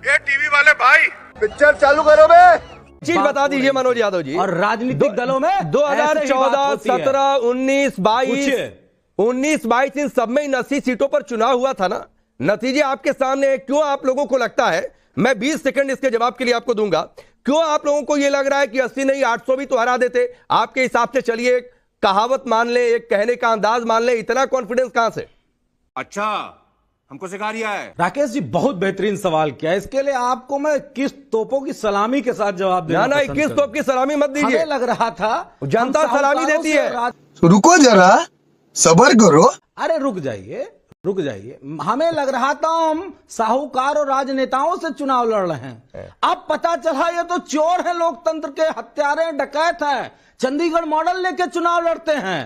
ये टीवी वाले भाई पिक्चर चालू करो बे। चीज बता दीजिए मनोज यादव जी। और राजनीतिक दलों में 2014, 17, 19, 22 इन सब में इन 80 सीटों पर चुनाव हुआ था ना। नतीजे आपके सामने। क्यों आप लोगों को लगता है, मैं 20 सेकंड इसके जवाब के लिए आपको दूंगा, क्यों आप लोगों को यह लग रहा है कि 80 नहीं 800 भी तो हरा देते? आपके हिसाब से चलिए, एक कहावत मान ले, एक कहने का अंदाज मान ले, इतना कॉन्फिडेंस कहां से? अच्छा, हमको सिखा रिया है। राकेश जी बहुत बेहतरीन सवाल किया। इसके लिए आपको मैं किस तोपों की सलामी के साथ जवाब देना ना 21 तोप की सलामी मत दीजिए। लग रहा था जनता सलामी देती है। रुको जरा, सबर करो। अरे रुक जाइए। हमें लग रहा था हम साहूकार और राजनेताओं से चुनाव लड़ रहे हैं। अब पता चला ये तो चोर है, लोकतंत्र के हत्यारे, डकैत है, चंडीगढ़ मॉडल लेके चुनाव लड़ते हैं।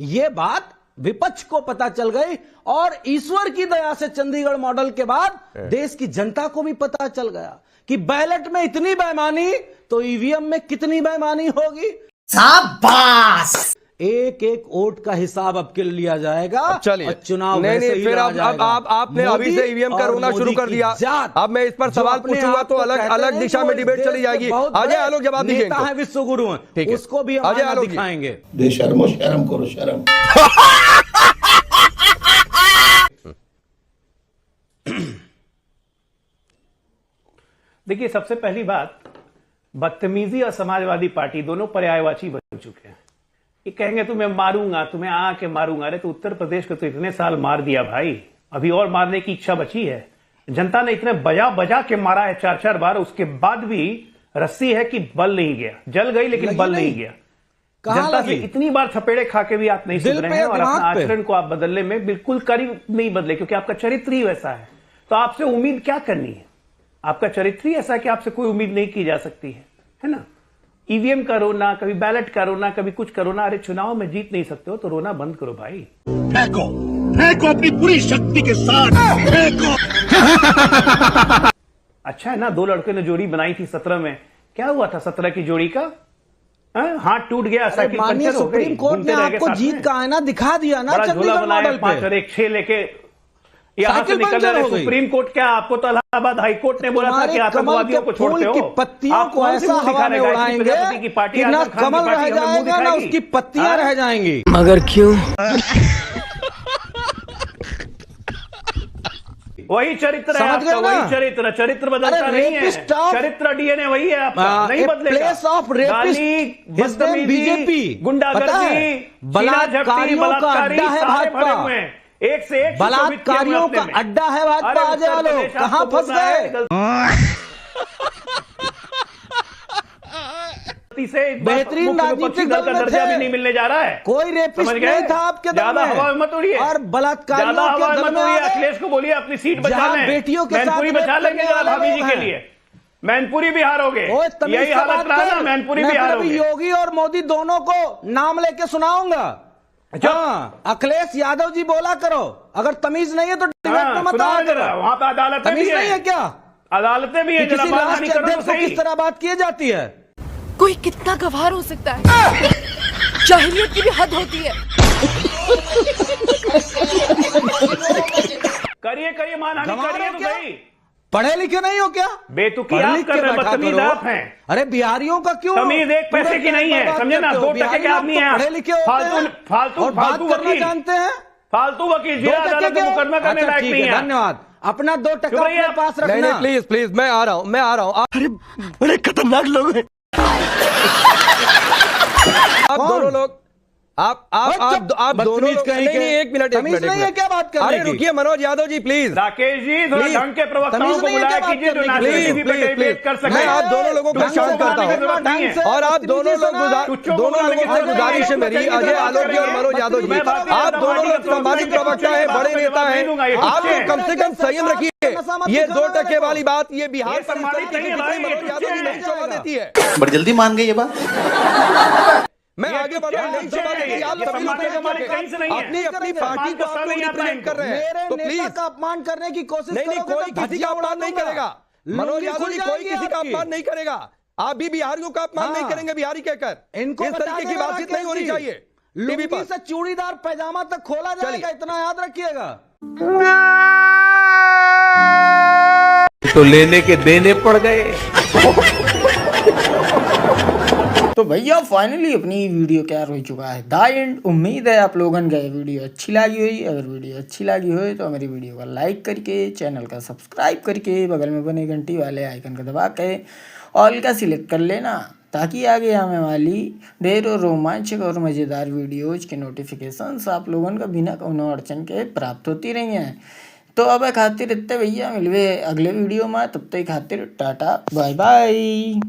ये बात विपक्ष को पता चल गई और ईश्वर की दया से चंडीगढ़ मॉडल के बाद देश की जनता को भी पता चल गया कि बैलेट में इतनी बेईमानी तो ईवीएम में कितनी बेईमानी होगी। शाबाश। एक एक वोट का हिसाब अब के लिया जाएगा। चलिए, चुनाव नहीं फिर अब आपने अभी से ईवीएम का रोना शुरू कर दिया। अब मैं इस पर सवाल पूछूंगा तो अलग दिशा में डिबेट चली जाएगी। अजय आलोक जवाब दीजिए। नेता है, विश्व गुरु हैं, उसको भी अजय आलोक दिखाएंगे। शर्म करो शर्म। देखिए, सबसे पहली बात, बदतमीजी और समाजवादी पार्टी दोनों पर्यायवाची बन चुके हैं। ये कहेंगे तुम्हें मारूंगा, तुम्हें आके मारूंगा। अरे तो उत्तर प्रदेश को तो इतने साल मार दिया भाई, अभी और मारने की इच्छा बची है? जनता ने इतने बजा के मारा है 4-4 बार, उसके बाद भी रस्सी है कि बल नहीं गया। जल गई लेकिन बल नहीं गया। जनता से इतनी बार थपेड़े खा के भी आप नहीं सुधरे हैं और अपना आचरण को आप बदलने में बिल्कुल करीब नहीं बदले, क्योंकि आपका चरित्र ही वैसा है। तो आपसे उम्मीद क्या करनी है? आपका चरित्र ही ऐसा है कि आपसे कोई उम्मीद नहीं की जा सकती है ना? ईवीएम का रोना, कभी बैलेट का रोना, कभी कुछ का रोना। अरे चुनाव में जीत नहीं सकते हो तो रोना बंद करो भाई। फेंको अपनी पूरी शक्ति के साथ फेंको। अच्छा है ना, 2 लड़के ने जोड़ी बनाई थी 17 में। क्या हुआ था 17 की जोड़ी का? हाथ टूट गया, साइकिल पंचर हो गई। सुप्रीम कोर्ट ने आपको जीत का आईना दिखा दिया ना। चंडीगढ़ मॉडल 5 और 1 6 लेके यहां से निकल रहे। सुप्रीम कोर्ट क्या, आपको तो इलाहाबाद हाई कोर्ट ने बोला था कि आतंकवादियों को छोड़ते हो। पत्तियों को ऐसा हवा में उड़ाएंगे कि ना कमल रह जाएगा ना उसकी पत्तियां रह जाएंगी। मगर क्यों? वही चरित्र है आपका, वही चरित्र बदलता नहीं है। चरित्र डीएनए वही है आपका, नहीं बदलेगा। प्लेस ऑफ रेपिस्ट बीजेपी, गुंडागर्दी, बलात्कारियों का अड्डा है भाजपा। एक से एक बलात्कारियों का अड्डा है भाजपा। अजय आलोक कहां फंस गए? बेहतरीन राजनीतिक दल का दर्जा भी नहीं मिलने जा रहा है। कोई रेपिस्ट नहीं था आपके दल में। ज्यादा हवा में मत उड़िए और बलात्कारियों के दल में अखिलेश को बोलिए अपनी सीट बचा लें। बेटियों के साथ मैनपुरी बचा लेंगे भाभी जी के लिए। मैनपुरी भी हारोगे, यही हालत रहा ना, मैनपुरी भी हारोगे। योगी और मोदी दोनों को नाम लेके सुनाऊंगा। हाँ, अखिलेश यादव जी बोला करो, अगर तमीज नहीं है तो डिबेट में मत आओ। वहां पे अदालतें भी नहीं है क्या? अदालतें भी है। किसी राष्ट्र अध्यक्ष को किस तरह बात की जाती है? कोई कितना गवार हो सकता है? जाहिलियत की भी हद होती है। करिए मानहानि करिए तो सही। पढ़े लिखे नहीं हो क्या? बेतुकी आप कर रहे हैं, बदतमीज आप हैं। अरे बिहारियों का क्यों? तमीज 1 पैसे की नहीं है, समझे ना? 2 टके के आदमी हैं, पढ़े लिखे फालतू वकील जानते हैं। फालतू वकील जिला अदालत में मुकदमा करने लायक नहीं है। धन्यवाद। अपना 2 टका अपने पास रखना। प्लीज मैं आ रहा हूँ। अरे बड़े खतरनाक लोग हैं आप दोनों लोग। आप दोनों लोग नहीं, एक मिनट नहीं है क्या बात कर रहे हैं? अरे रुकिए मनोज यादव जी, प्लीज। राकेश जी थोड़ा ढंग के प्रवक्ताओं को बुलाया कीजिए जो नेशनल टीवी पे डिबेट कर सके। मैं आप दोनों लोगों को शांत करता हूं और आप दोनों लोगों से गुजारिश है मेरी, अजय आलोक जी और मनोज यादव जी, आप दोनों लोग सामाजिक प्रवक्ता है, बड़े नेता है, आप लोग कम से कम संयम रखिए। ये 2 टके वाली बात ये बिहार पर मनोज यादव जी नहीं शोभा देती है। बड़ी जल्दी मान गई ये बात। मैं आगे बढ़ रहा हूं, नहीं शोभा देती। आप अपनी पार्टी को आप लोग रिप्रेजेंट कर रहे हैं तो प्लीज का अपमान करने की कोशिश नहीं, कोई किसी का अपमान नहीं करेगा। मनोज यादव जी कोई किसी का अपमान नहीं करेगा। आप भी बिहारियों का अपमान नहीं करेंगे बिहारी कहकर। इनको इस तरीके की बातचीत नहीं होनी चाहिए। टीवी पर से चूड़ीदार पैजामा तक खोला जाएगा, इतना याद रखिएगा। तो लेने के देने पड़ गए। तो भैया फाइनली अपनी वीडियो तैयार हो चुका है द एंड। उम्मीद है आप लोगों को वीडियो अच्छी लगी हुई। अगर वीडियो अच्छी लगी हो तो हमारी वीडियो को लाइक करके, चैनल का सब्सक्राइब करके, बगल में बने घंटी वाले आइकन को दबा के ऑल का सिलेक्ट कर लेना, ताकि आगे आने वाली ढेरों रोमांचक और मज़ेदार वीडियोज के नोटिफिकेशंस आप लोगों को बिना कोनो अड़चन के प्राप्त होती रही हैं। तो अब खातिर इतने भैया मिलवे अगले वीडियो में, तब तक खातिर टाटा बाय बाय।